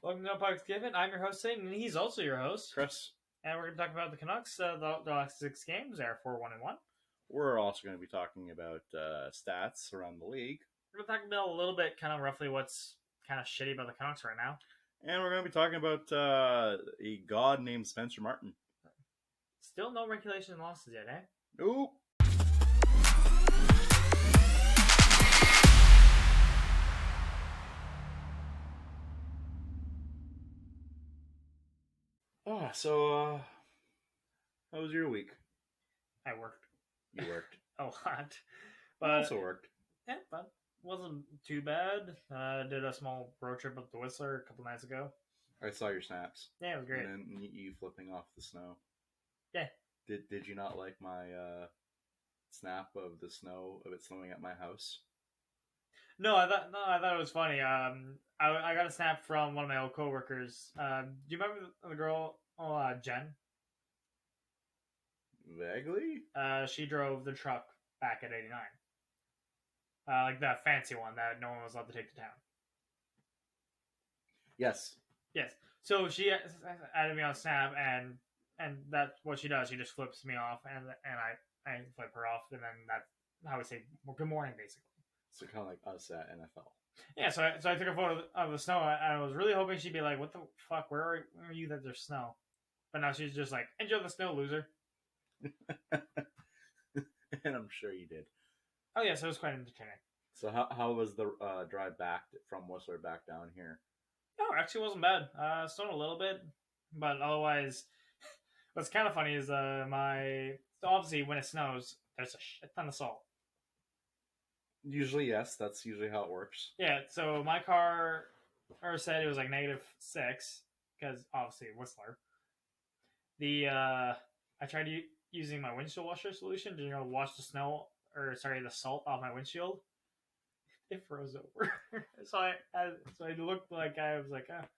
Welcome to Puck's Given. I'm your host, Aidan, and he's also your host. Chris. And we're going to talk about the Canucks. The last 6 games are 4-1-1. We're also going to be talking about stats around the league. We're going to talk about a little bit, kind of roughly what's kind of shitty about the Canucks right now. And we're going to be talking about a god named Spencer Martin. Still no regulation losses yet, eh? Nope. So how was your week? I worked. You worked. A lot. But I also worked. Yeah, but wasn't too bad. Did a small road trip up to Whistler a couple nights ago. I saw your snaps. Yeah, it was great. And then you flipping off the snow. Yeah. Did you not like my snap of the snow, of it snowing at my house? No, I thought it was funny. I got a snap from one of my old coworkers. Do you remember the girl, Jen? Vaguely? She drove the truck back at 89. Like that fancy one that no one was allowed to take to town. Yes. Yes. So she added me on Snap, and that's what she does. She just flips me off, and I flip her off, and then that's how we say good morning, basically. So kind of like us at NFL. Yeah, so I took a photo of the snow. I was really hoping she'd be like, "What the fuck? Where are you that there's snow?" But now she's just like, "Enjoy the snow, loser." And I'm sure you did. Oh yeah, so it was quite entertaining. So how was the drive back from Whistler back down here? No, actually wasn't bad. Snowed a little bit, but otherwise, what's kind of funny is so obviously when it snows, there's a shit ton of salt. Usually, yes. That's usually how it works. Yeah, so my car said it was like -6 because obviously Whistler. I tried using my windshield washer solution to wash the the salt off my windshield. It froze over, so I looked like I was like, oh,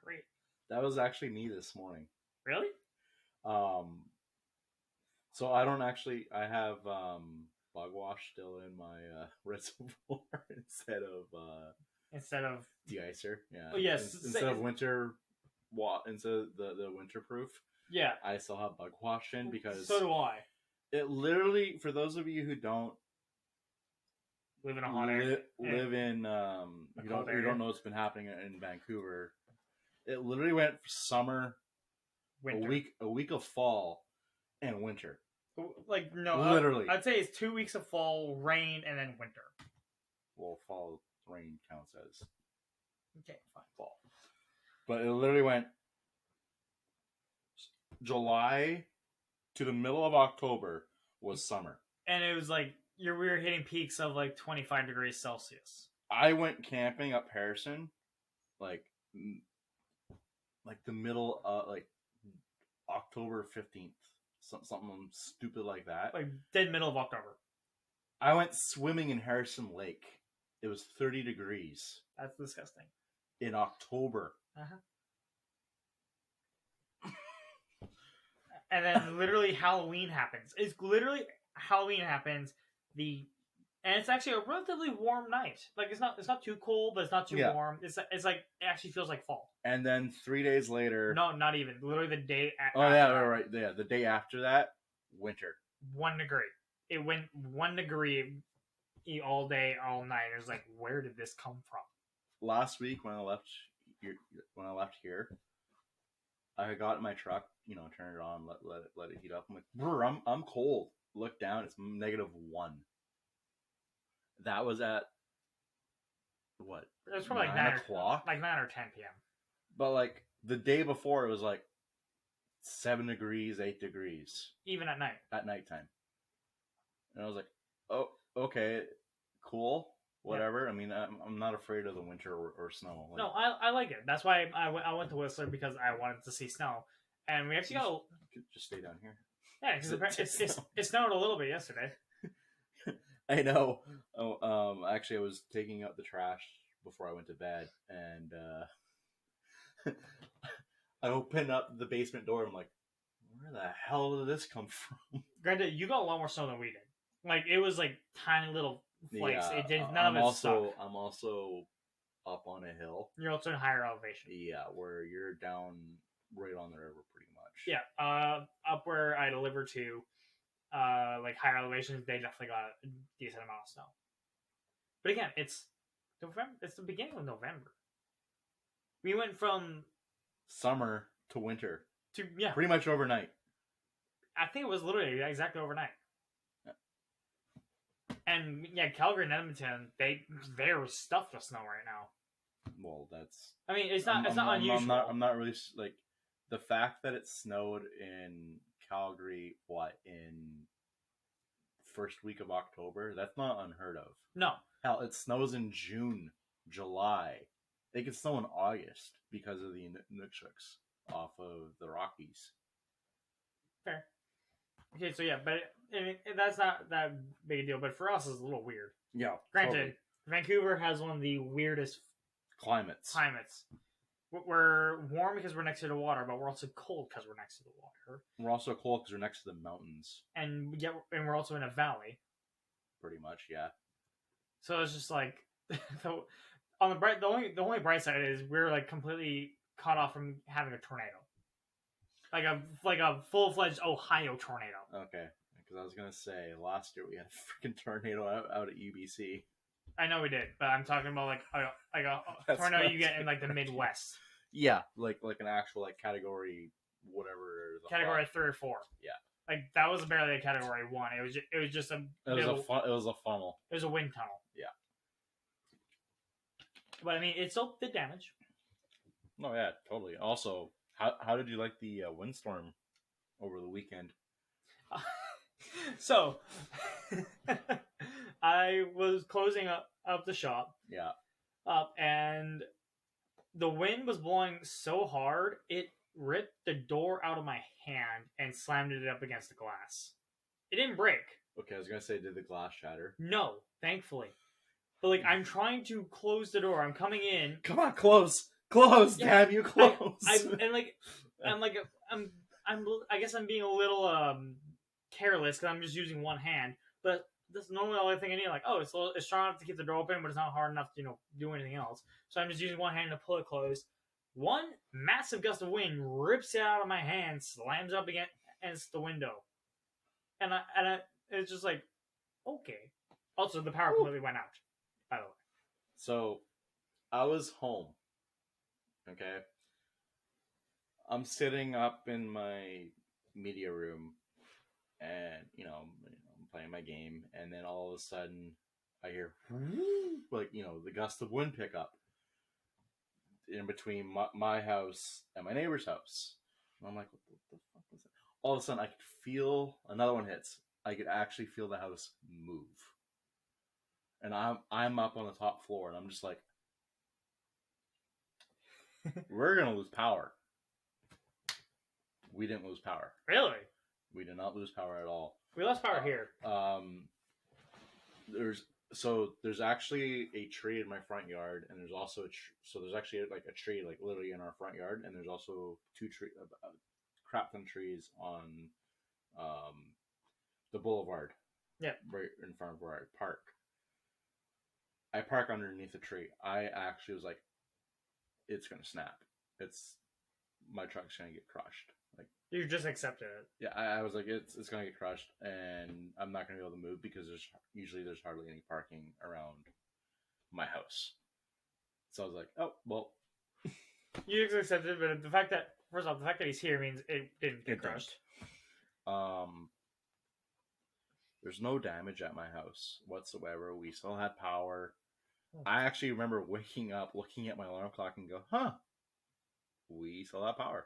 great. That was actually me this morning. Really? So I have bug wash still in my reservoir instead of de-icer. Yeah. Oh yes. Instead of the winterproof. Yeah. I still have bug wash in because so do I. It literally, for those of you who don't live in a hot area, you don't know what's been happening in Vancouver. It literally went summer, winter. a week of fall, and winter. Like no, literally. I'd say it's 2 weeks of fall, rain, and then winter. Well, fall rain counts as fine. Fall, but it literally went July to the middle of October was summer, and it was like we were hitting peaks of like 25 degrees Celsius. I went camping up Harrison, like the middle of like October 15th, something stupid like that. Like dead middle of October. I went swimming in Harrison Lake. It was 30 degrees. That's disgusting. In October. Uh-huh. And then literally Halloween happens. And it's actually a relatively warm night. Like it's not too cold, but it's not too warm. It's like it actually feels like fall. And then 3 days later, no, not even. Literally the day. Right. Yeah, the day after that, winter. 1 degree. It went 1 degree all day, all night. It was like, where did this come from? Last week when I left here, I got in my truck, turn it on, let it heat up. I'm like, brr, I'm cold. Look down, it's -1. That was at what? It was probably 9 o'clock, like 9 or 10 p.m. But like the day before, it was like 7 degrees, 8 degrees, even at night. At nighttime, and I was like, oh, okay, cool. Whatever. Yeah. I mean, I'm not afraid of the winter or snow. No, I like it. That's why I went to Whistler, because I wanted to see snow. And we actually just stay down here. Yeah, because it snowed a little bit yesterday. I know. Oh, actually, I was taking out the trash before I went to bed, and I opened up the basement door. I'm like, where the hell did this come from? Granted, you got a lot more snow than we did. Like, it was like tiny little flakes. Yeah, it did none of it stuck. I'm also up on a hill. You're also in higher elevation. Yeah, where you're down right on the river, pretty much. Yeah, up where I deliver to, like higher elevations, they definitely got a decent amount of snow. But again, it's November. It's the beginning of November. We went from summer to winter to pretty much overnight. I think it was literally exactly overnight. And yeah, Calgary and Edmonton, they're stuffed with snow right now. Well, that's. I mean, it's not unusual. I'm not really like the fact that it snowed in Calgary. In first week of October? That's not unheard of. No, hell, it snows in June, July. It could snow in August because of the Nukshuks off of the Rockies. Fair. Okay, so yeah, but that's not that big a deal. But for us, it's a little weird. Yeah. Granted, totally. Vancouver has one of the weirdest climates. We're warm because we're next to the water, but we're also cold because we're next to the water. We're also cold because we're next to the mountains. And we're also in a valley. Pretty much, yeah. So it's just like on the only bright side is we're like completely cut off from having a tornado. Like a full-fledged Ohio tornado. Okay, because I was gonna say last year we had a freaking tornado out at UBC. I know we did, but I'm talking about like a tornado you get in like the Midwest. Yeah, like an actual like category whatever. Category 3 or 4. Yeah, like that was barely a category 1. It was just a. It was a funnel. It was a wind tunnel. Yeah. But I mean, it still did damage. No, yeah, totally. Also, how did you like the windstorm over the weekend? So, I was closing up the shop. Yeah. And the wind was blowing so hard, it ripped the door out of my hand and slammed it up against the glass. It didn't break. Okay, I was gonna say, did the glass shatter? No, thankfully. But like, I'm trying to close the door. I'm coming in. Come on, close, yeah, damn you, close. I guess I'm being a little careless because I'm just using one hand. But that's normally the only thing I need. Like, it's strong enough to keep the door open, but it's not hard enough to do anything else. So I'm just using one hand to pull it closed. One massive gust of wind rips it out of my hand, slams up against the window, and it's just like, okay. Also, the power completely went out. By the way. So, I was home. Okay. I'm sitting up in my media room, and I'm playing my game, and then all of a sudden, I hear like the gust of wind pick up in between my house and my neighbor's house. And I'm like, what the fuck was that? All of a sudden, I could feel another one hits. I could actually feel the house move. And I'm up on the top floor, and I'm just like, we're gonna lose power. We didn't lose power. Really? We did not lose power at all. We lost power here. There's actually a tree in my front yard, and there's also there's actually like a tree like literally in our front yard, and there's also two crap ton trees on the boulevard. Yeah, right in front of where I park. I park underneath a tree. I actually was like, it's gonna snap. My truck's gonna get crushed. Like, you just accepted it. Yeah, I was like, it's gonna get crushed, and I'm not gonna be able to move because there's hardly any parking around my house. So I was like, oh well. You just accepted it, but the fact that he's here means it didn't get crushed. There's no damage at my house whatsoever. We still had power. I actually remember waking up, looking at my alarm clock, and go, "Huh, we still have power."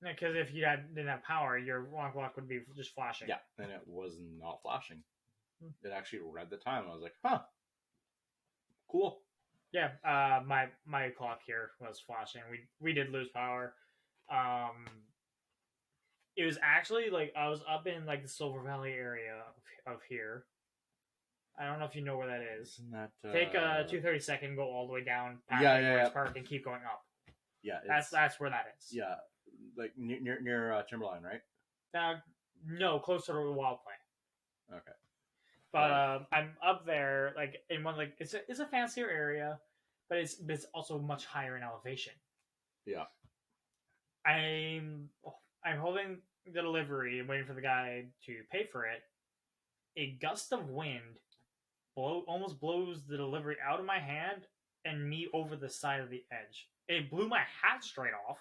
Yeah, because if you didn't have power, your alarm clock would be just flashing. Yeah, and it was not flashing. It actually read the time. I was like, "Huh, cool." Yeah, my clock here was flashing. We did lose power. It was actually like I was up in like the Silver Valley area of here. I don't know if you know where that is. Isn't that take a 232nd, go all the way down past Park and keep going up. Yeah, that's where that is. Yeah, like near Timberline, right? No, closer to Wild Plain. Okay, but I'm up there, like in one, like it's a fancier area, but it's also much higher in elevation. Yeah. I'm holding the delivery and waiting for the guy to pay for it. A gust of wind almost blows the delivery out of my hand and me over the side of the edge. It blew my hat straight off.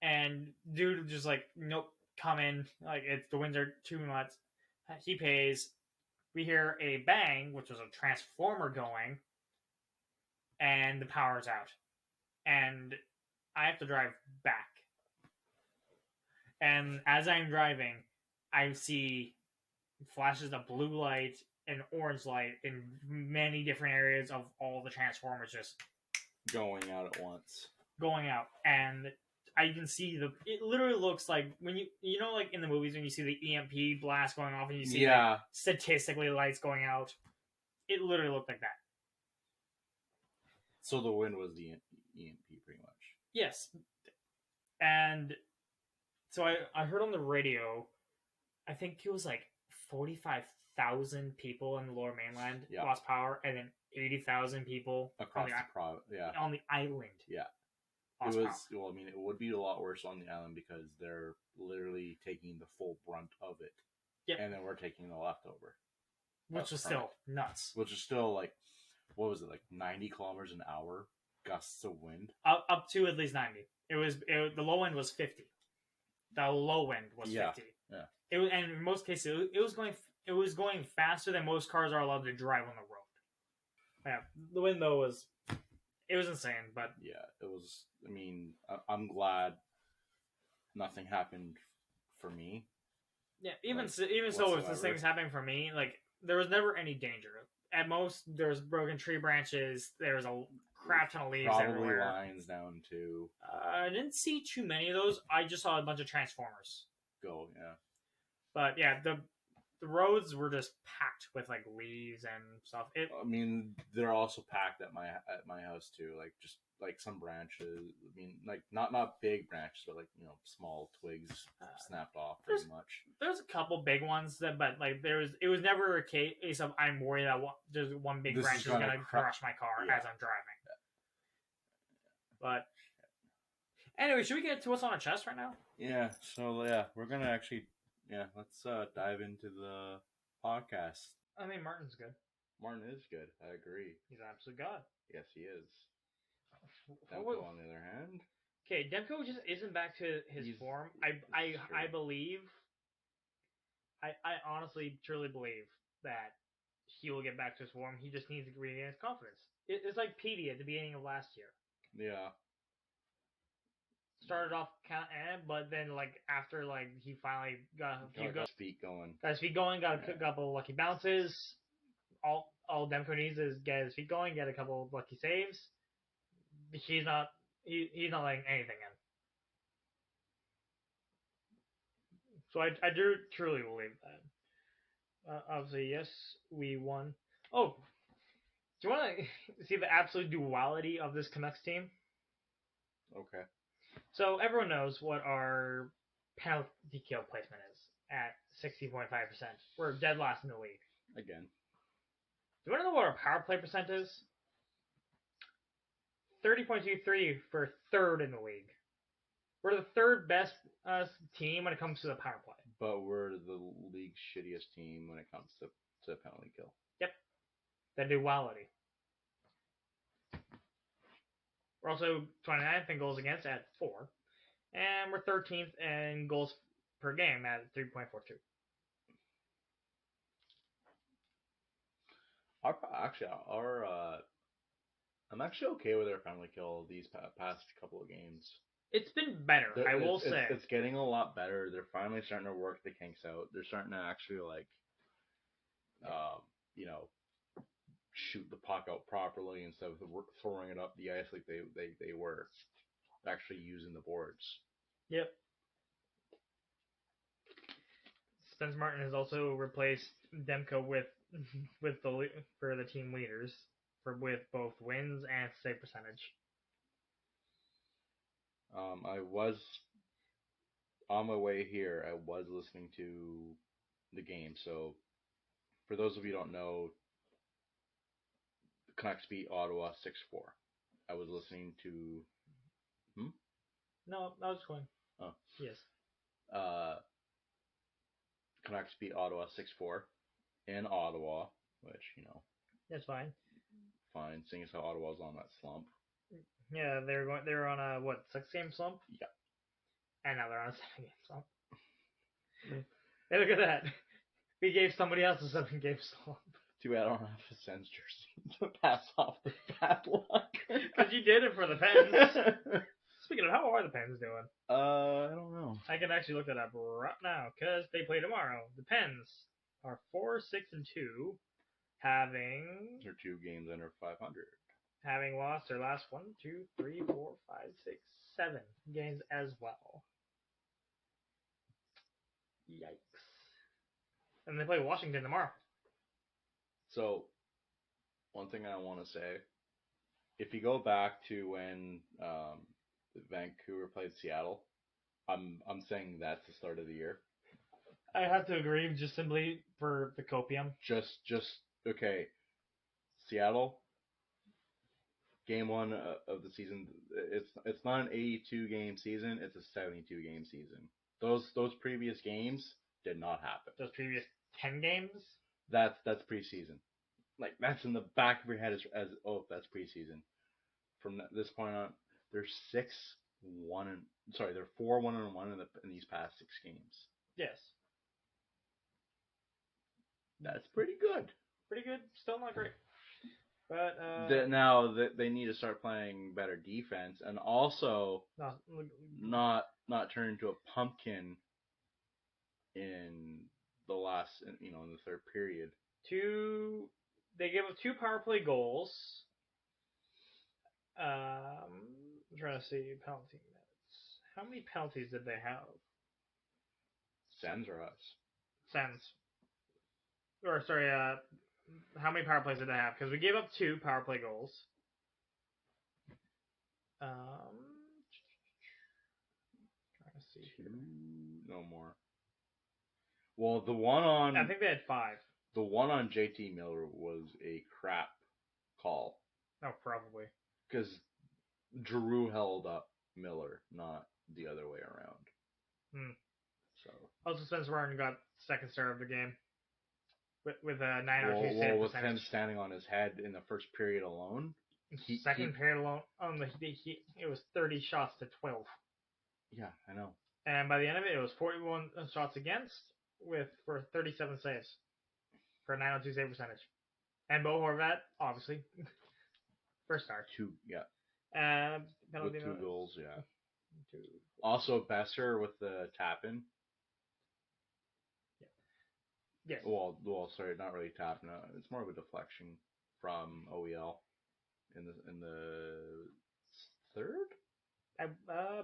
And dude just like, nope, come in. Like it's the winds are too much. He pays. We hear a bang, which was a transformer going, and the power's out. And I have to drive back. And as I'm driving, I see flashes of blue light and orange light in many different areas of all the transformers just Going out at once. going out. And I can see it literally looks like when you know, like in the movies when you see the EMP blast going off and you see like, statistically lights going out. It literally looked like that. So the wind was the EMP pretty much. Yes. And so I heard on the radio, I think it was like 45,000 people in the Lower Mainland lost power, and then 80,000 people across on the island. Yeah. It was power. Well, I mean, it would be a lot worse on the island because they're literally taking the full brunt of it. Yep. And then we're taking the leftover. Which was still nuts. Which is still like, what was it, like 90 kilometers an hour gusts of wind? Up to at least 90. The low end was 50. The low end was 50. Yeah. And in most cases, it was going faster than most cars are allowed to drive on the road. Yeah, the wind though was insane, but yeah, it was. I mean, I'm glad nothing happened for me. Yeah, even so, if this thing's happening for me, like there was never any danger. At most, there was broken tree branches. There was a crap ton of leaves everywhere. Probably lines down too. I didn't see too many of those. I just saw a bunch of transformers. Yeah. But yeah, the roads were just packed with like leaves and stuff. I mean, they're also packed at my house too. Like just like some branches. I mean, like not big branches, but like small twigs snapped off pretty much. There's a couple big ones but like it was never a case of I'm worried that there's one big branch is gonna crush my car as I'm driving. Yeah. But anyway, should we get to what's on our chest right now? Yeah. So yeah, we're gonna actually. Yeah, let's dive into the podcast. I mean, Martin's good. Martin is good. I agree. He's an absolute god. Yes, he is. Demko, on the other hand. Okay, Demko just isn't back to his form. I believe. I honestly, truly believe that he will get back to his form. He just needs to regain his confidence. It's like Petey at the beginning of last year. Yeah. Started off kind of, but then like after like he finally got his feet going. Got his feet going. Got a couple lucky bounces. All Demko needs is get his feet going. Get a couple lucky saves. He's not letting anything in. So I do truly believe that. Obviously, yes, we won. Oh, do you want to see the absolute duality of this Canucks team? Okay. So everyone knows what our penalty kill placement is at 60.5%. We're dead last in the league. Again. Do you want to know what our power play percent is? 30.23 for third in the league. We're the third best team when it comes to the power play. But we're the league's shittiest team when it comes to penalty kill. Yep. The duality. We're also 29th in goals against at 4. And we're 13th in goals per game at 3.42. I'm actually okay with our penalty kill these past couple of games. It's been better, I will say. It's getting a lot better. They're finally starting to work the kinks out. They're starting to actually shoot the puck out properly instead of throwing it up the ice like they were actually using the boards. Yep. Spence Martin has also replaced Demko for the team leaders with both wins and save percentage. I was on my way here. I was listening to the game. So, for those of you who don't know, Canucks beat Ottawa 6-4. I was listening to. No, I was going. Oh. Yes. Canucks beat Ottawa 6-4 in Ottawa, which, That's fine. fine, seeing as how Ottawa's on that slump. Yeah, they were on a 6-game slump? Yeah. And now they're on a 7-game slump. Hey, look at that. We gave somebody else a 7-game slump. Too bad I don't have a Sens jersey to pass off the bad luck. Because you did it for the Pens. Speaking of, how are the Pens doing? I don't know. I can actually look that up right now because they play tomorrow. The Pens are 4-6-2, having They're 2 games under 500. Having lost their last 1, 2, 3, 4, 5, 6, 7 games as well. Yikes! And they play Washington tomorrow. So, one thing I want to say, if you go back to when Vancouver played Seattle, I'm saying that's the start of the year. I have to agree, just simply for the copium. Just okay. Seattle, game 1 of the season. It's not an 82 game season. It's a 72 game season. Those previous games did not happen. Those previous 10 games. That's preseason. Like, that's in the back of your head as that's preseason. From this point on, they're 4-1-1 in these past 6 games. Yes. That's pretty good. Pretty good. Still not great. But now they need to start playing better defense and also not turn into a pumpkin in the last, in the third period. They gave up 2 power play goals. I'm trying to see penalty minutes. How many penalties did they have? Sens or us? Sens. Or sorry, how many power plays did they have? Because we gave up 2 power play goals. Trying to see here. 2, no more. Well, the one on I think they had 5. The one on JT Miller was a crap call. Oh, probably. Because Giroux held up Miller, not the other way around. So. Also, Spencer Martin got second star of the game with a 902 save with percentage. him standing on his head in the first period alone. Second period alone, it was 30 shots to 12. Yeah, I know. And by the end of it was 41 shots against for 37 saves for a 902 save percentage. And Bo Horvat, obviously, first star. 2, yeah. Penalty with 2 goals, yeah. 2. Also, Besser with the tap-in. Yes. Well, sorry, not really tap-in. It's more of a deflection from OEL in the third.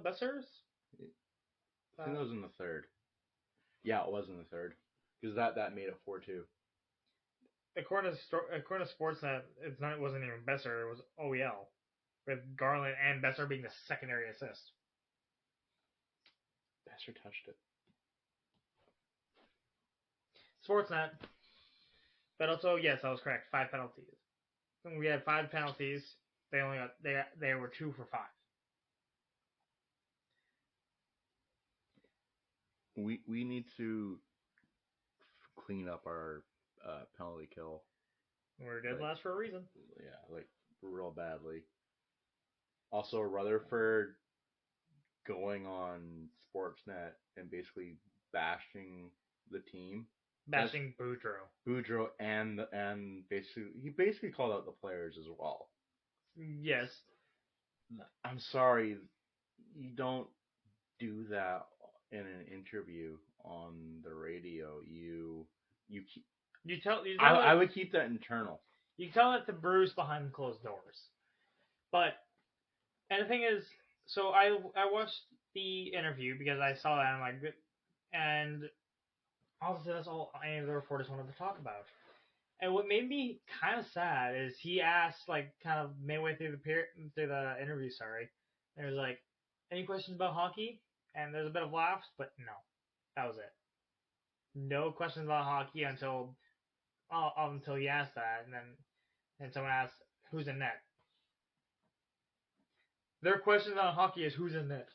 Besser's. I think it was in the third. Yeah, it was in the third because that made it 4-2. According to Sportsnet, it wasn't even Besser. It was OEL, with Garland and Besser being the secondary assist. Besser touched it. Sportsnet. But also, yes, I was correct. 5 penalties. When we had 5 penalties, they were 2 for 5. We need to clean up our penalty kill. We're dead last for a reason. Yeah, like real badly. Also, Rutherford going on Sportsnet and basically bashing the team. Bashing Boudreaux. Boudreaux and he basically called out the players as well. Yes. I'm sorry, you don't do that in an interview on the radio. I would keep that internal. You tell that to Bruce behind closed doors. And the thing is, so I watched the interview because I saw that and I'm like, and obviously that's all any of the reporters wanted to talk about. And what made me kind of sad is he asked, like, kind of midway through the interview, and it was like, any questions about hockey? And there's a bit of laughs, but no, that was it. No questions about hockey until he asked that, and then someone asked, who's in net. Their questions on hockey is who's in net.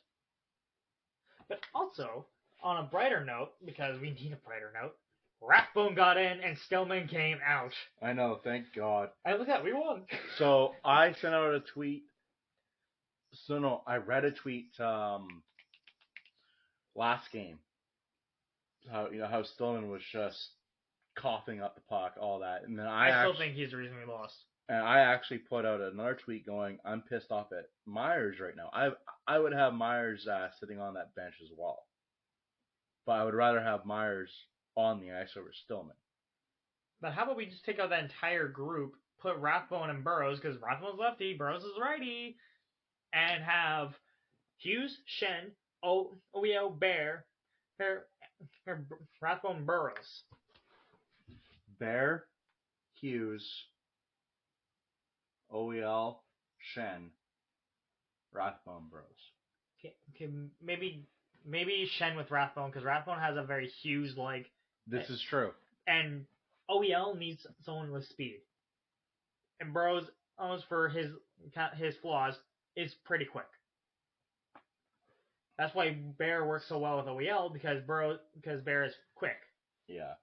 But also, on a brighter note, because we need a brighter note, Rathbone got in and Stillman came out. I know, thank God. And look at that, we won. So I sent out a tweet. So no, I read a tweet last game. How Stillman was just coughing up the puck, all that, and then I still think he's the reason we lost. And I actually put out another tweet going, I'm pissed off at Myers right now. I would have Myers sitting on that bench as well. But I would rather have Myers on the ice over Stillman. But how about we just take out that entire group, put Rathbone and Burrows, because Rathbone's lefty, Burrows is righty, and have Hughes, Shen, OEL, Bear, Rathbone, Burrows. Bear, Hughes, OEL, Shen, Rathbone, Burrows. Okay, maybe Shen with Rathbone, because Rathbone has a very Hughes-like... This is true. And OEL needs someone with speed. And Burrows, almost for his flaws, is pretty quick. That's why Bear works so well with OEL, because Bear is quick. Yeah.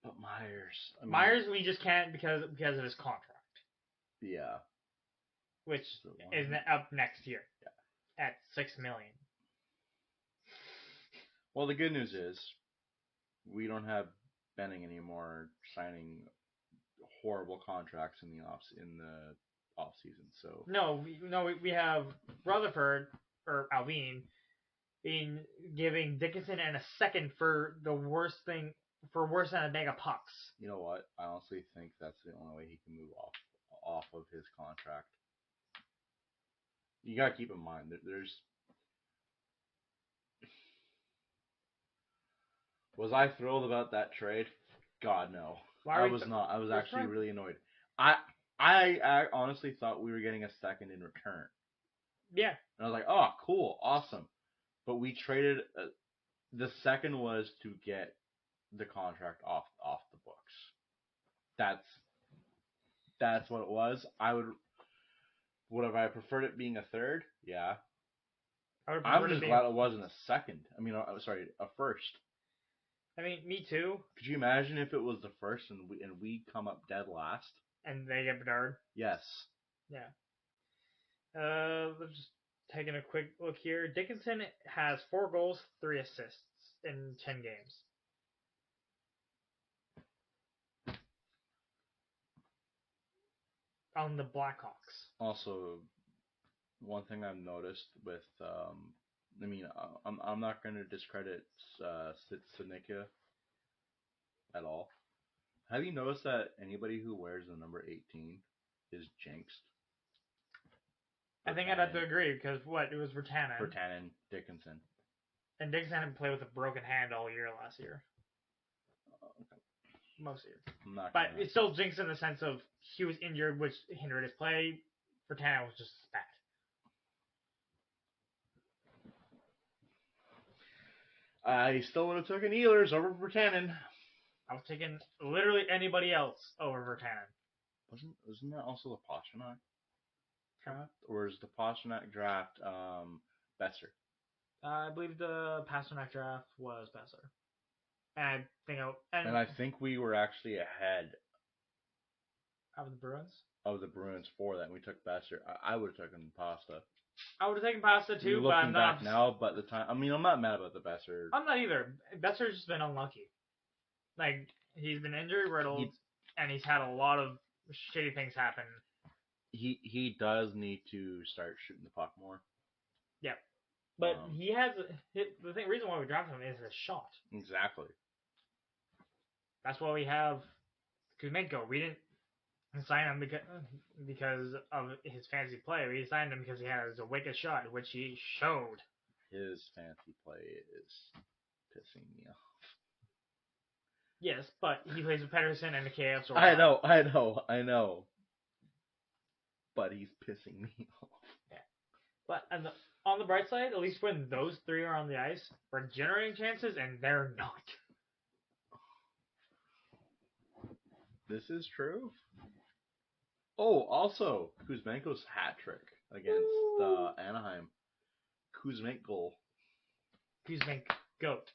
But Myers... Myers, we just can't because of his contract. Yeah. Which is up next year. Yeah. At $6 million. Well, the good news is, we don't have Benning anymore signing horrible contracts in the off season. So we have Rutherford or Alvin giving Dickinson and a second for the worst thing for worse than a bag of pucks. You know what? I honestly think that's the only way he can move off of his contract. You gotta keep in mind that there's. Was I thrilled about that trade? God, no. I was not. I was actually really annoyed. I honestly thought we were getting a second in return. Yeah. And I was like, oh, cool, awesome. But we traded. The second was to get the contract off the books. That's what it was. Would have I preferred it being a third? Yeah. I'm just glad it wasn't a second. I mean, sorry, a first. I mean, me too. Could you imagine if it was the first and we come up dead last? And they get Bedard? Yes. Yeah. Let's just taking a quick look here. Dickinson has 4 goals, 3 assists in 10 games. On the Blackhawks. Also, one thing I've noticed with, I'm not going to discredit Sinica at all. Have you noticed that anybody who wears the number 18 is jinxed? I think I'd have to agree, because it was Virtanen. Virtanen, Dickinson. And Dickinson had played with a broken hand all year last year. Okay. Most years. But it's still jinxed in the sense of he was injured, which hindered his play. Virtanen was just bad. I still would have taken Ehlers over Virtanen. I was taking literally anybody else over Virtanen. Wasn't that also the Pastrnak draft? Or is the Pastrnak draft Besser? I believe the Pastrnak draft was Besser. And I think we were actually ahead of the Bruins. Of the Bruins for that. And we took Besser. I would have taken Pasta. I would have taken Pasta too, but I'm not. Now, but the time. I mean, I'm not mad about the Besser. I'm not either. Besser's just been unlucky. Like, he's been injury riddled, and he's had a lot of shitty things happen. He does need to start shooting the puck more. Yeah. But he has the reason why we drafted him is his shot. Exactly. That's why we have Kuzmenko. We didn't sign him because of his fantasy play. We signed him because he has a wicked shot, which he showed. His fantasy play is pissing me off. Yes, but he plays with Pedersen and the KF. So I know. But he's pissing me off. Yeah. But on the bright side, at least when those 3 are on the ice, we're generating chances, and they're not. This is true. Oh, also Kuzmenko's hat trick against Anaheim. Kuzmenk goal. Kuzmenk goat.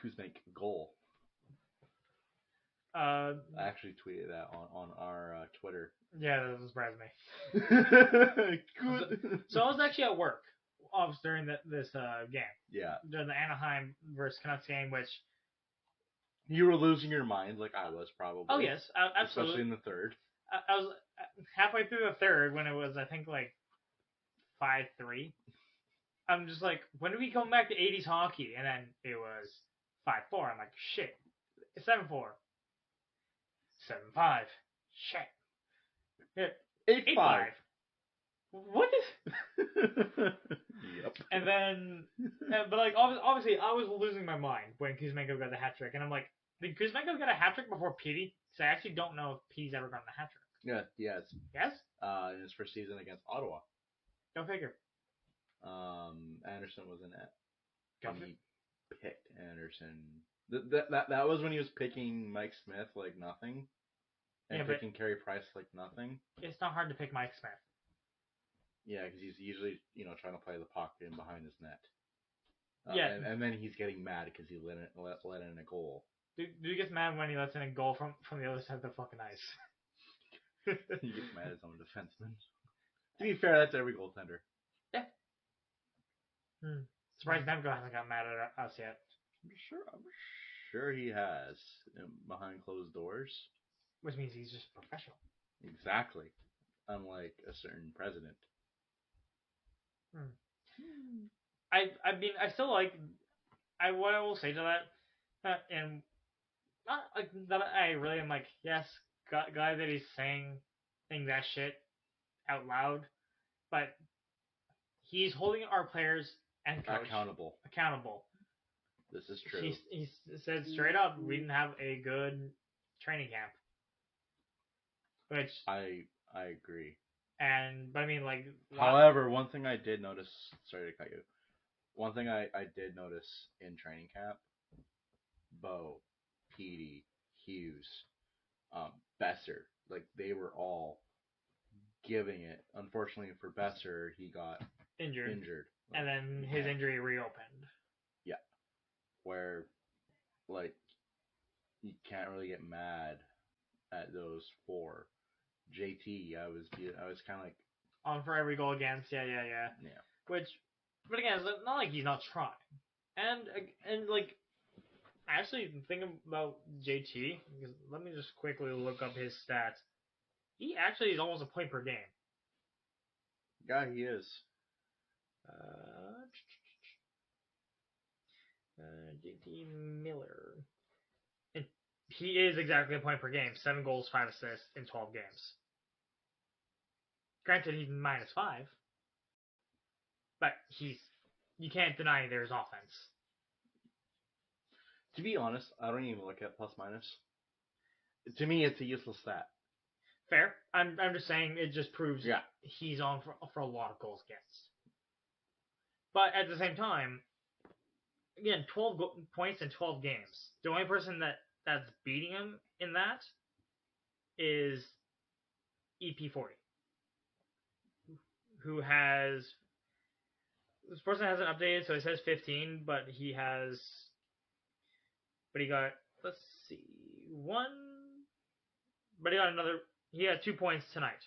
Kuzmenk goal. I actually tweeted that on our Twitter. Yeah, that doesn't surprise me. So I was actually at work during this game. Yeah. During the Anaheim versus Canucks game, which... You were losing your mind like I was probably. Oh, yes, absolutely. Especially in the third. I was halfway through the third when it was, I think, like 5-3. I'm just like, when do we come back to 80s hockey? And then it was 5-4. I'm like, shit. 7-4. 7-5. Shit. 8-5. What is... Yep. And then, but like, obviously, I was losing my mind when Kuzmenko got the hat trick. And I'm like, did Kuzmenko get a hat trick before Petey? Because I actually don't know if Petey's ever gotten a hat trick. Yeah, yes. Yes? In his first season against Ottawa. Go figure. Anderson was in it. Go And he picked Anderson. That was when he was picking Mike Smith like nothing. And Yeah, picking Carey Price like nothing. It's not hard to pick Mike Smith. Yeah, because he's usually, trying to play the puck in behind his net. Yeah. And then he's getting mad because he let in a goal. Dude gets mad when he lets in a goal from the other side of the fucking ice. He gets mad at his own defenseman. To be fair, that's every goaltender. Yeah. Surprised Demko hasn't got mad at us yet. I'm sure he has behind closed doors. Which means he's just professional. Exactly. Unlike a certain president. I still like. What I will say to that, and not like that. I really am like, yes, glad that he's saying that shit out loud, but he's holding our players and coach accountable. This is true. He said straight up, we didn't have a good training camp. Which I agree. But I mean, like. However, one thing I did notice. Sorry to cut you. One thing I did notice in training camp, Bo, Petey, Hughes, Besser, like they were all giving it. Unfortunately for Besser, he got injured. Like, and then his injury reopened. Yeah. Where, like, you can't really get mad at those four. JT, I was kind of like on for every goal against. Yeah. Which, but again, it's not like he's not trying. And like, actually thinking about JT, because let me just quickly look up his stats. He actually is almost a point per game. Yeah, he is. JT Miller. And he is exactly a point per game. 7 goals, 5 assists in 12 games. Granted, he's -5. But you can't deny there's offense. To be honest, I don't even look at plus minus. To me, it's a useless stat. Fair. I'm just saying it just proves he's on for a lot of goals against. But at the same time, again, 12 points in 12 games. The only person that's beating him in that is EP40, who has. This person hasn't updated, so it says 15, but he has. But he got, let's see, 1. But he got another. He had 2 points tonight.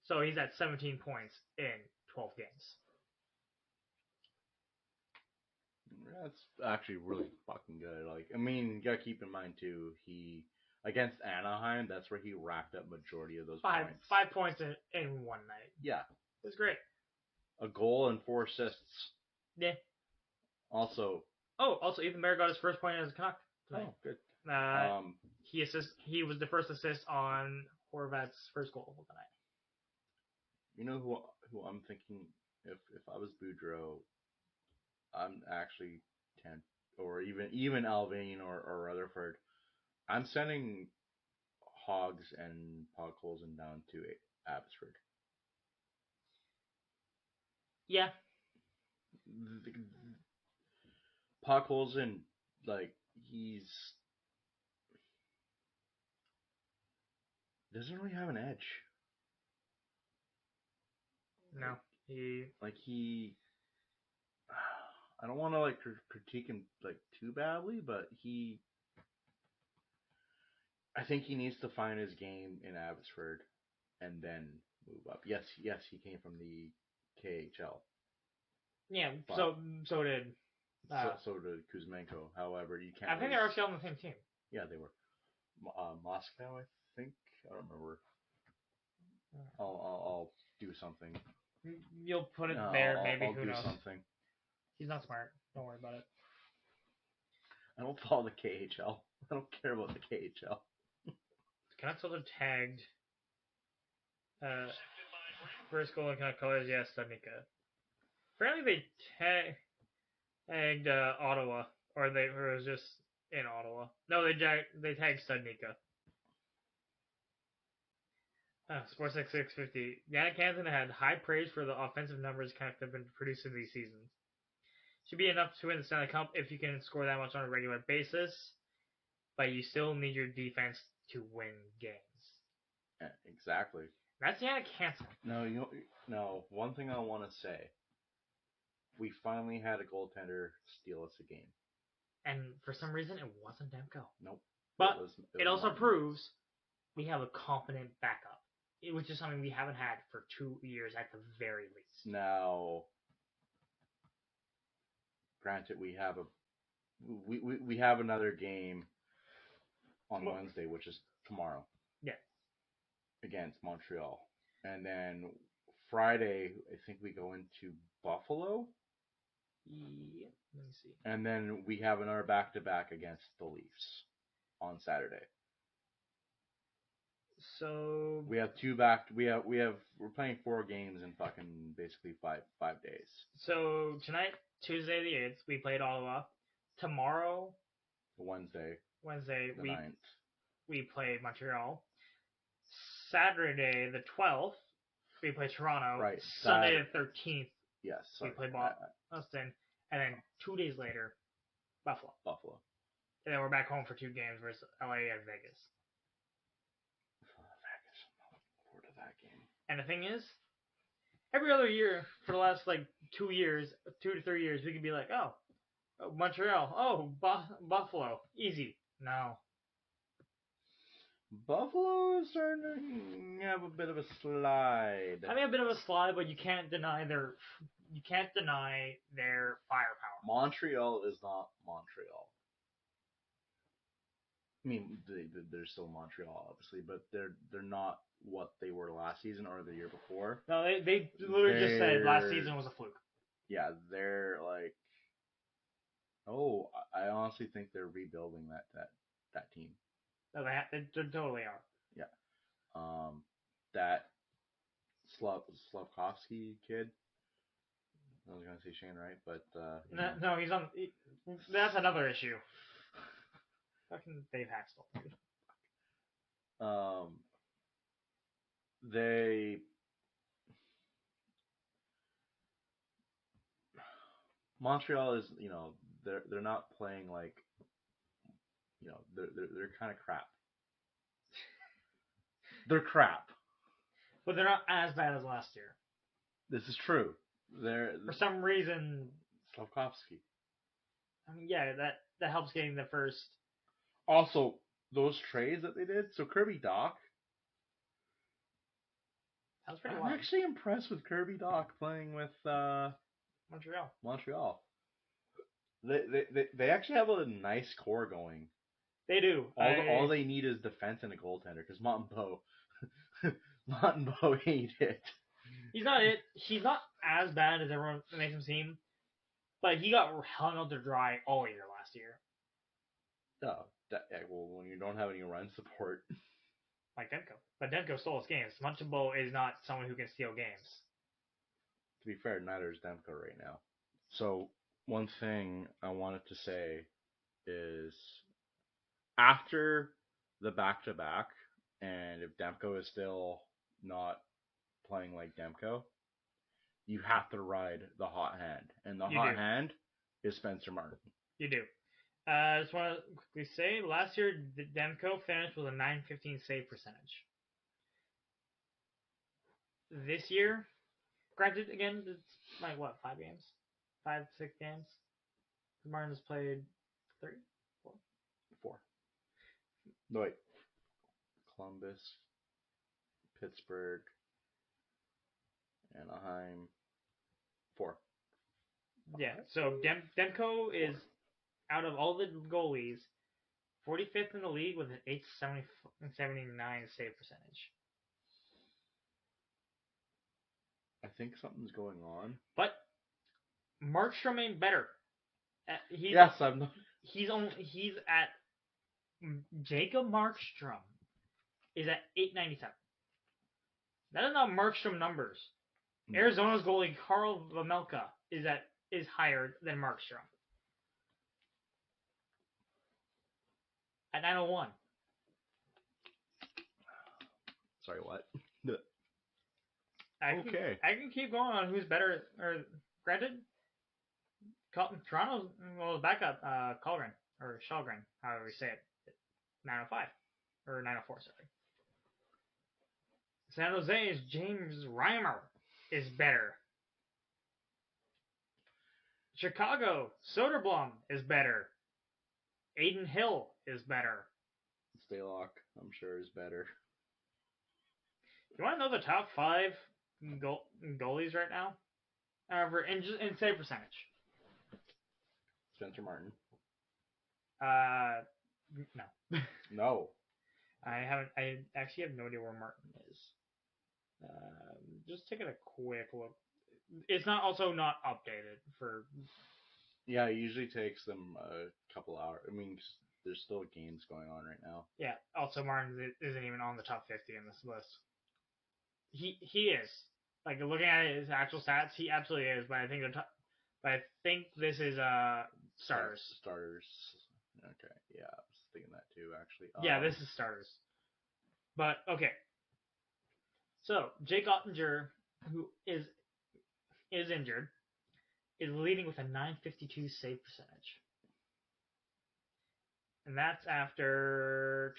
So he's at 17 points in 12 games. That's actually really fucking good. Like, I mean, you gotta keep in mind too, he against Anaheim, that's where he racked up majority of those points. 5 points in one night. Yeah, it was great. A goal and 4 assists. Yeah. Also, Ethan Bear got his first point as a Canuck tonight. Oh, good. He was the first assist on Horvat's first goal of the night. You know who I'm thinking? If I was Boudreaux, I'm actually or even Alvin or Rutherford. I'm sending Hogs and Podkolzin down to Abbotsford. Yeah. Podkolzin, like, he's doesn't really have an edge. No, he. Like he, I don't want to like critique him like too badly, but I think he needs to find his game in Abbotsford and then move up. Yes, he came from the KHL. Yeah, But so did. So did Kuzmenko. However, you can't. I think really... they're actually on the same team. Yeah, they were. Moscow, I think. I don't remember. I'll do something. You'll put it there, maybe. I'll Who do knows? something. He's not smart. Don't worry about it. I don't follow the KHL. I don't care about the KHL. Canucks also tagged. First goal in Canuck colors, yes, Studnicka. Apparently they tagged Ottawa, or it was just in Ottawa. No, they tagged Studnicka. Sports 650. Yannick Hansen had high praise for the offensive numbers Canucks have been producing these seasons. Should be enough to win the Stanley Cup if you can score that much on a regular basis, but you still need your defense to win games. Yeah, exactly. That's Yannick Hansen. No. One thing I want to say: we finally had a goaltender steal us a game, and for some reason it wasn't Demko. Nope. But it also Martin. proves we have a competent backup, which is something we haven't had for 2 years at the very least. Now, granted, we have another game on Wednesday, which is tomorrow. Yeah. Against Montreal, and then Friday, I think we go into Buffalo. Yeah. Let me see. And then we have another back-to-back against the Leafs on Saturday. So we have we're playing 4 games in fucking basically 5 days. So tonight, Tuesday the 8th, we played Ottawa. Tomorrow, Wednesday the 9th, we play Montreal. Saturday the 12th, we play Toronto. Right. Sunday the 13th, yes, we play Boston. And then 2 days later, Buffalo. And then we're back home for 2 games versus LA and Vegas. Vegas, I'm looking forward to that game. And the thing is, every other year for the last 2 to 3 years, we could be like, oh Montreal, Buffalo, easy. No. Buffalo is starting to have a bit of a slide. I mean, a bit of a slide, but you can't deny their firepower. Montreal is not Montreal. I mean, they're still Montreal, obviously, but they're not what they were last season or the year before. No, they literally just said last season was a fluke. Yeah, they're like, I honestly think they're rebuilding that team. No, they totally are. Yeah. That Slavkovsky kid. I was gonna say Shane Wright, but no, he's on. That's another issue. Fucking Dave Haxtell, dude. Montreal is, they're not playing like, they're kind of crap. They're crap. But they're not as bad as last year. This is true. For some reason, Slavkovsky. I mean, yeah, that helps getting the first. Also, those trades that they did. So Kirby Dach. That was pretty I'm wild. actually impressed with Kirby Dach playing with Montreal. They actually have a nice core going. They do. All they need is defense and a goaltender, because Montembeault ain't it. He's not it. He's not as bad as everyone makes him seem, but he got hung out to dry all year last year. Oh, well, when you don't have any run support. Like Demko. But Demko stole his games. Montembeault is not someone who can steal games. To be fair, neither is Demko right now. So, one thing I wanted to say is, after the back-to-back, and if Demko is still not playing like Demko, you have to ride the hot hand. And the hot hand is Spencer Martin. You do. I just want to quickly say, last year, Demko finished with a .915 save percentage. this year, granted, again, it's like what, 5 games, 5, 6 games. Martin's played 3, 4. 4. No wait. Columbus, Pittsburgh, Anaheim. 4. Yeah. So Demko is out of all the goalies, 45th in the league with an 879 save percentage. I think something's going on. But Markstrom ain't better. Yes, I'm not. He's at Jacob Markstrom is at 897. That is not Markstrom numbers. No. Arizona's goalie Carl Vamelka is higher than Markstrom at 901. Sorry, what? I can keep going on who's better. Or granted, Toronto's backup Colgren or Shalgren, however we say it, 905 or 904. Sorry. San Jose's James Reimer is better. Chicago Soderblom is better. Aidan Hill is better. Stalock, I'm sure, is better. You want to know the top 5 goalies right now? In save percentage. Spencer Martin. No. No. I actually have no idea where Martin is. Just taking a quick look. It's not updated for. Yeah, it usually takes them a couple hours. I mean, there's still games going on right now. Yeah. Also, Martin isn't even on the top 50 in this list. He is, like, looking at his actual stats, he absolutely is. But I think this is starters. Starters. Okay. Yeah, I was thinking that too, actually. Yeah, this is starters. But okay. So Jake Ottinger, who is injured, is leading with a 952 save percentage. And that's after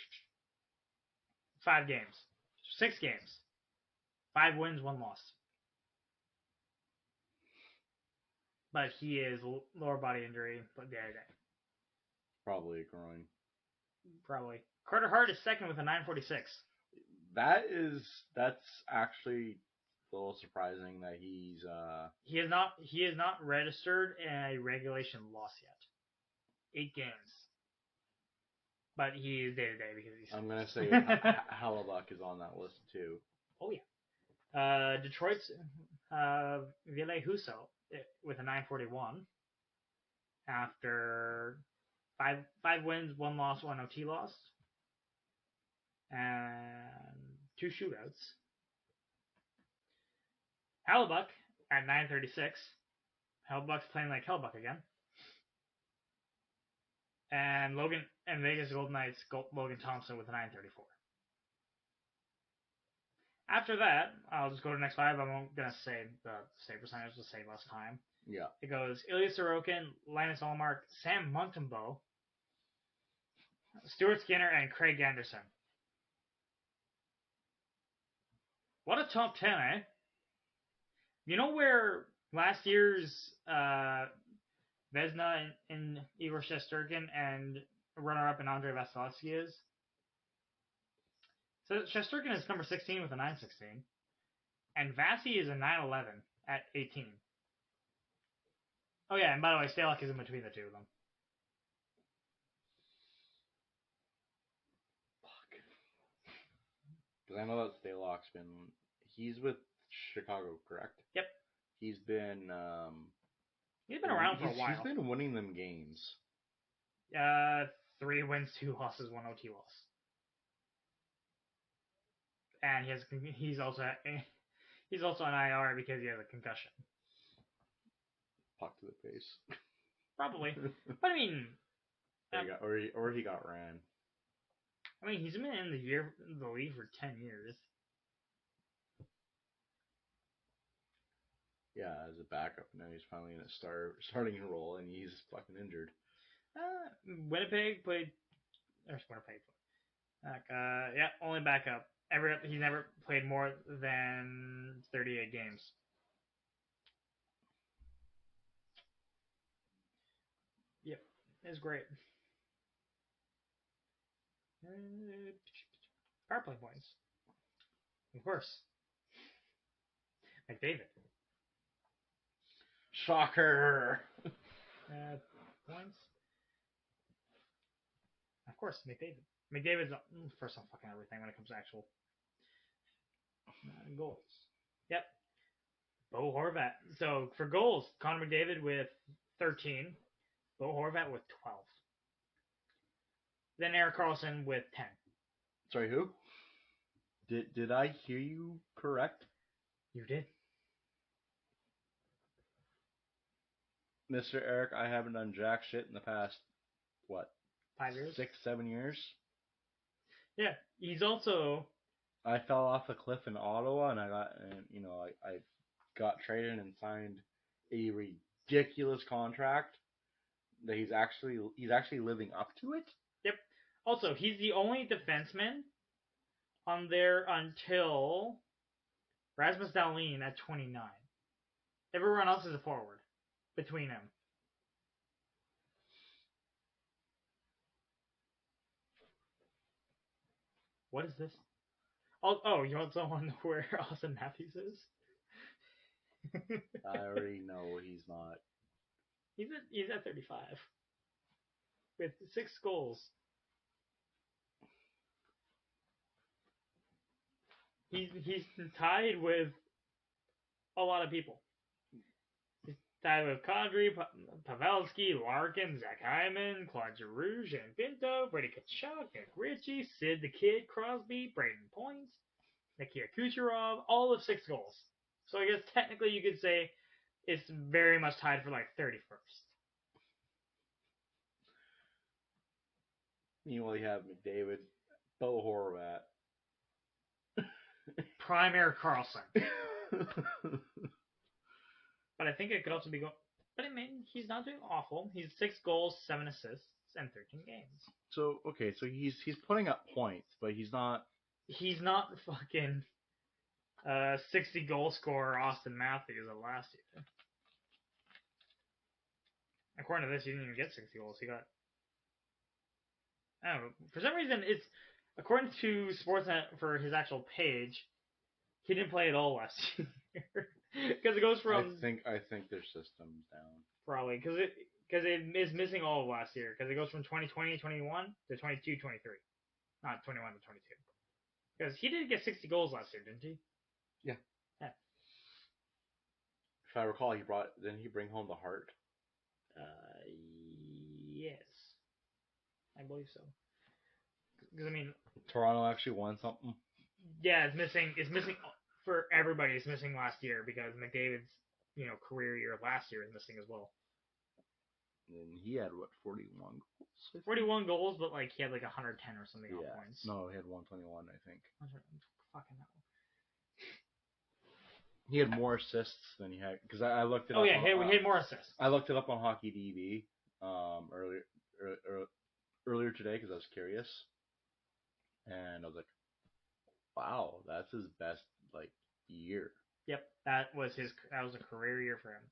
5 games. 6 games. 5 wins, 1 loss. But he is lower body injury, but the other day. Probably a groin. Probably. Carter Hart is second with a 946. That's actually a little surprising that he's He is not registered a regulation loss yet. 8 games. But he is day to day because he's. I'm gonna say Hellebuyck is on that list too. Oh yeah. Detroit's Ville Husso with a 941 after 5 wins, 1 loss, 1 OT loss, and 2 shootouts. Hellebuyck at 936. Hellebuyck's playing like Hellebuyck again. And Vegas Golden Knights Logan Thompson with a 934. After that, I'll just go to the next 5. I'm gonna say the save percentage to save us time. Yeah. It goes Ilya Sorokin, Linus Ullmark, Sam Montembeault, Stuart Skinner, and Craig Anderson. What a top 10, eh? You know where last year's Vezina in Igor Shesterkin and runner-up in Andrei Vasilevsky is? So Shesterkin is number 16 with a 916. And Vasi is a 911 at 18. Oh yeah, and by the way, Stalock is in between the two of them. Fuck. Because I know that Stalock's he's with Chicago, correct? Yep. He's been around for a while. He's been winning them games. 3 wins, 2 losses, 1 OT loss. And he's also on IR because he has a concussion. Puck to the face. Probably, but I mean, or he got ran. I mean, he's been in the league for 10 years. Yeah, as a backup. Now he's finally in a starting role, and he's fucking injured. Winnipeg played. There's Winnipeg. Only backup. He's never played more than 38 games. Yep, it's great. Power play points, of course. McDavid. Shocker. Points. Of course, McDavid. McDavid's first on fucking everything when it comes to actual goals. Yep. Bo Horvat. So for goals, Connor McDavid with 13. Bo Horvat with 12. Then Erik Karlsson with 10. Sorry, who? Did I hear you correct? You did. Mr. Eric, I haven't done jack shit in the past, what? 5 years? 6, 7 years? Yeah. He's also... I fell off a cliff in Ottawa, and I got traded and signed a ridiculous contract that he's actually living up to it. Yep. Also, he's the only defenseman on there until Rasmus Dahlin at 29. Everyone else is a forward between him. What is this? Oh, you want someone to know where Austin Matthews is? I already know he's not. He's at 35 with 6 goals. He's tied with a lot of people. He's tied with Kadri, Pavelski, Larkin, Zach Hyman, Claude Giroux, Jean Pinto, Brady Tkachuk, Nick Ritchie, Sid the Kid, Crosby, Braden Points, Nikita Kucherov, all of 6 goals. So I guess technically you could say it's very much tied for like 31st. Meanwhile, you have McDavid, Bo Horvat, Prime Erik Karlsson. But I think it could also be going. But I mean, he's not doing awful. He's 6 goals, 7 assists, and 13 games. So okay, so he's putting up points, but he's not. He's not fucking 60 goal scorer Austin Matthews of last year. According to this, he didn't even get 60 goals. He got. I don't know. For some reason, it's according to Sportsnet for his actual page, he didn't play at all last year. Because it goes from. I think their system's down. Probably because it is missing all of last year because it goes from 2020-21 to 22-23, not 21 to 22. Because he did get 60 goals last year, didn't he? Yeah. Yeah. If I recall, didn't he bring home the Hart? Yes, I believe so. Because I mean, Toronto actually won something. Yeah, it's missing. It's missing for everybody. It's missing last year because McDavid's career year last year is missing as well. And he had what 41 goals. 41 goals, but like he had like 110 or something on points. No, he had 121, I think. Fucking hell. He had more assists than he had because I looked it up. Oh yeah, he had more assists. I looked it up on Hockey DB earlier today because I was curious, and I was like, wow, that's his best year. Yep, that was a career year for him.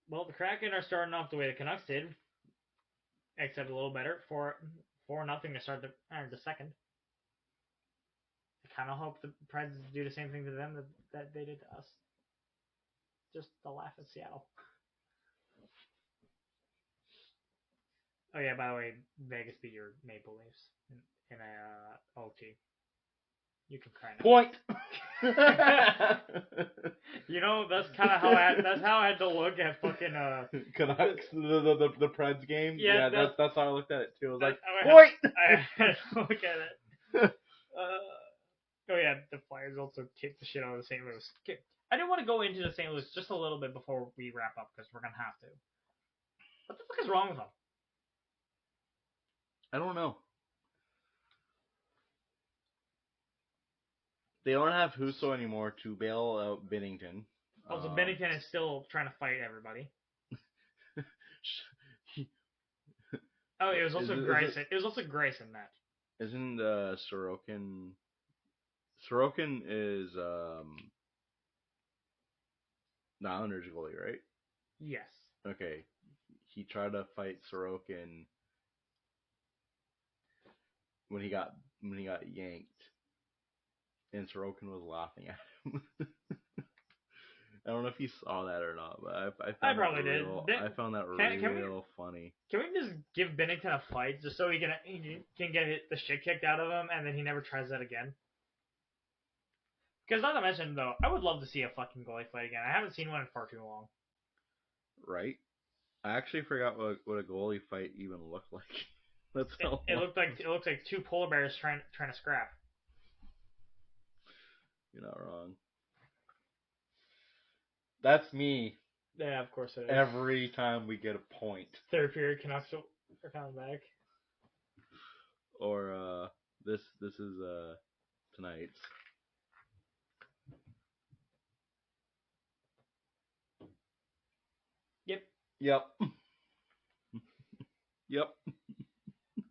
Well, the Kraken are starting off the way the Canucks did, except a little better, 4-0 to start the second. I kind of hope the Preds do the same thing to them that they did to us. Just to laugh at Seattle. Oh yeah, by the way, Vegas beat your Maple Leafs in a OT. You can cry now. Point. That's kind of how I had to look at fucking Canucks the Preds game. Yeah, that's how I looked at it too. I was like, point. I had to look at it. Oh yeah, the Flyers also kicked the shit out of the St. Louis. I didn't want to go into the St. Louis just a little bit before we wrap up because we're gonna have to. What the fuck is wrong with them? I don't know. They don't have Husso anymore to bail out Binnington. Also, Binnington is still trying to fight everybody. It was also Grayson. It was also Grayson that. Isn't Sorokin Sorokin is the Islanders goalie, right? Yes. Okay. He tried to fight Sorokin when he got yanked, and Sorokin was laughing at him. I don't know if you saw that or not, but I I found probably that did. I found that Can we real funny. can we just give Binnington a fight just so he can get the shit kicked out of him and then he never tries that again? Because not to mention though, I would love to see a fucking goalie fight again. I haven't seen one in far too long. Right? I actually forgot what a goalie fight even looked like. That's how It looked like two polar bears trying to scrap. You're not wrong. That's me. Yeah, of course it is. Every time we get a point. Third period Canucks are coming back. Or this is tonight's. Yep. Yep. Yep.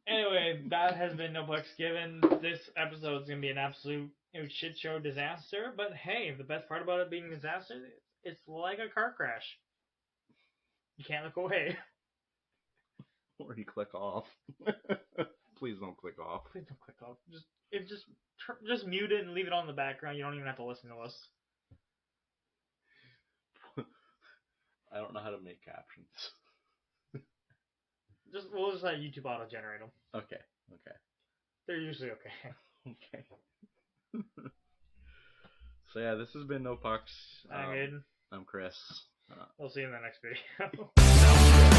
Anyway, that has been No Pucks Given. This episode is gonna be an absolute shit show disaster. But hey, the best part about it being a disaster, it's like a car crash. You can't look away. Or you click off. Please don't click off. Please don't click off. Just mute it and leave it on the background. You don't even have to listen to us. I don't know how to make captions. We'll just let YouTube auto generate them. Okay. They're usually okay. Okay. So yeah, this has been No Pucks. I'm Aidan. I'm Chris. We'll see you in the next video.